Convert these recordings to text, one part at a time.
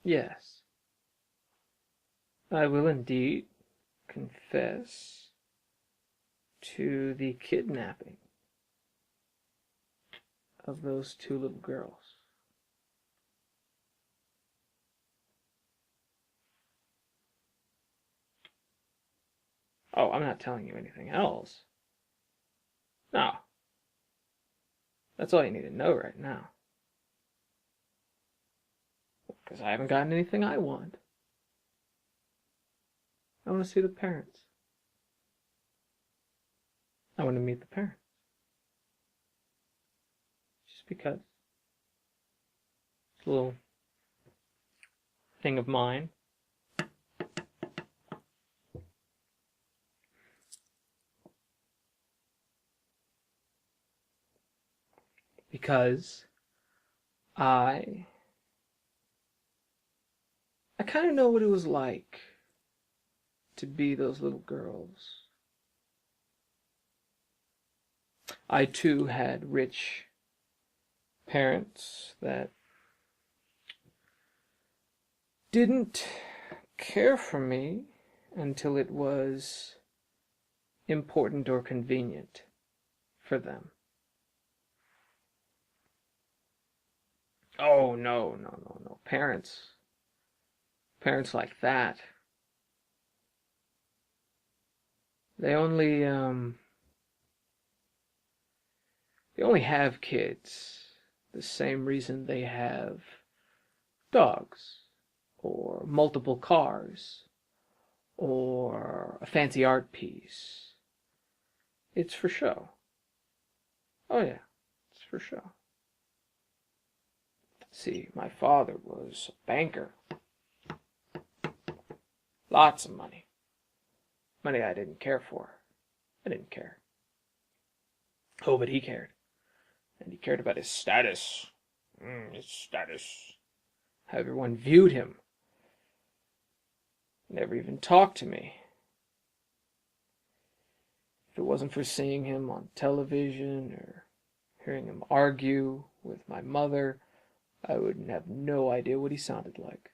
Yes, I will indeed confess to the kidnapping of those two little girls. Oh, I'm not telling you anything else. No. That's all you need to know right now. Because I haven't gotten anything I want. I want to see the parents. I want to meet the parents. Just because. It's a little thing of mine. Because I kind of know what it was like to be those little girls. I too had rich parents that didn't care for me until it was important or convenient for them. Oh, no, no, no, no. Parents like that, they only have kids the same reason they have dogs or multiple cars or a fancy art piece. It's for show. Oh yeah, it's for show. See, my father was a banker. Lots of money. Money I didn't care for. I didn't care. Oh, but he cared. And he cared about his status. His status. How everyone viewed him. Never even talked to me. If it wasn't for seeing him on television or hearing him argue with my mother, I would have no idea what he sounded like.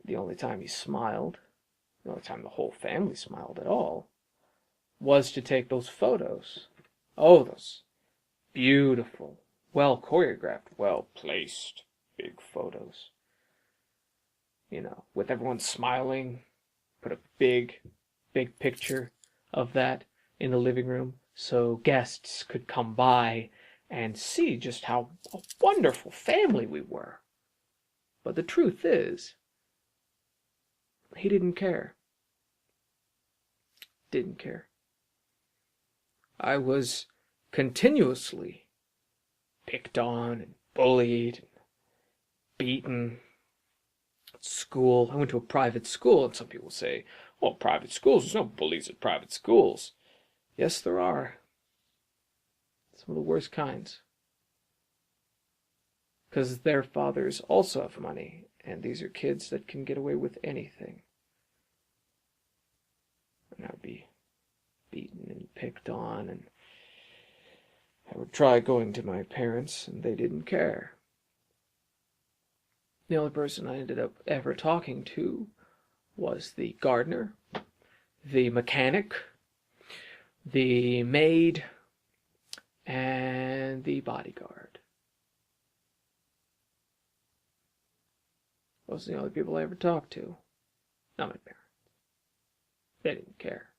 The only time he smiled, the only time the whole family smiled at all, was to take those photos. Oh, those beautiful, well choreographed, well placed big photos. You know, with everyone smiling, put a big picture of that in the living room so guests could come by and see just how a wonderful family we were. But the truth is, he didn't care. Didn't care. I was continuously picked on and bullied and beaten at school. I went to a private school, and some people say, well, private schools, there's no bullies at private schools. Yes, there are. Some of the worst kinds. Because their fathers also have money, and these are kids that can get away with anything. And I would be beaten and picked on, and I would try going to my parents, and they didn't care. The only person I ended up ever talking to was the gardener, the mechanic, the maid, and the bodyguard. Those are the only people I ever talked to. Not my parents. They didn't care.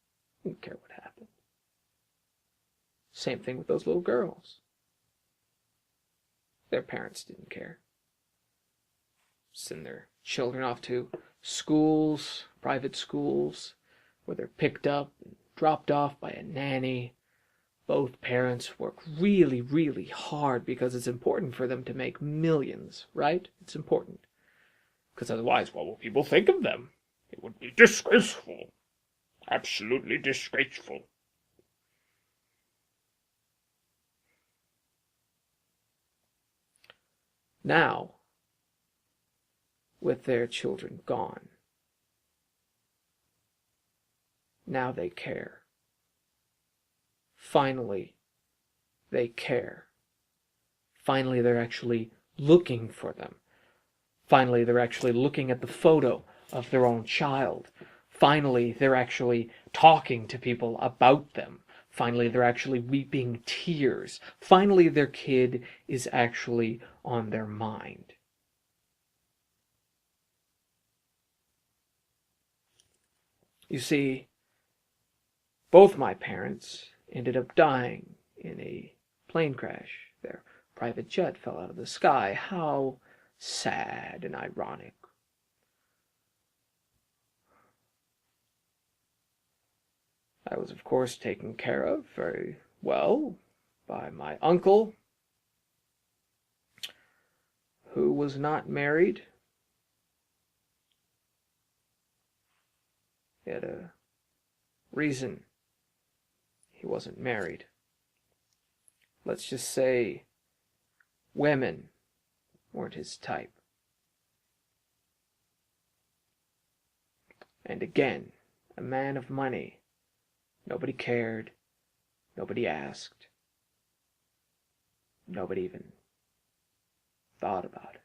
They didn't care what happened. Same thing with those little girls. Their parents didn't care. Send their children off to schools, private schools, where they're picked up and dropped off by a nanny. Both parents work really, really hard because it's important for them to make millions, right? It's important. Because otherwise, what will people think of them? It would be disgraceful. Absolutely disgraceful. Now, with their children gone, now they care. Finally, they care. Finally, they're actually looking for them. Finally, they're actually looking at the photo of their own child. Finally, they're actually talking to people about them. Finally, they're actually weeping tears. Finally, their kid is actually on their mind. You see, both my parents ended up dying in a plane crash. Their private jet fell out of the sky. How sad and ironic. I was, of course, taken care of very well by my uncle, who was not married. He had a reason he wasn't married. Let's just say women weren't his type. And again, a man of money. Nobody cared. Nobody asked. Nobody even thought about it.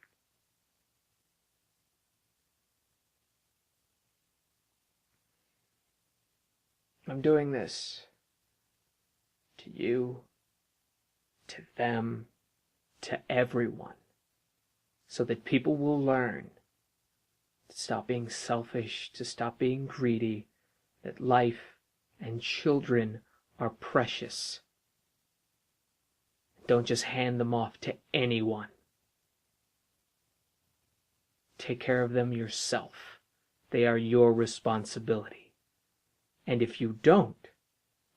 I'm doing this to you, to them, to everyone, so that people will learn to stop being selfish, to stop being greedy, that life and children are precious. Don't just hand them off to anyone. Take care of them yourself. They are your responsibility. And if you don't,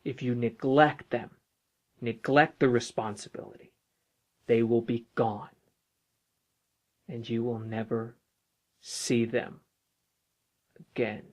if you neglect them, neglect the responsibility, they will be gone. And you will never see them again.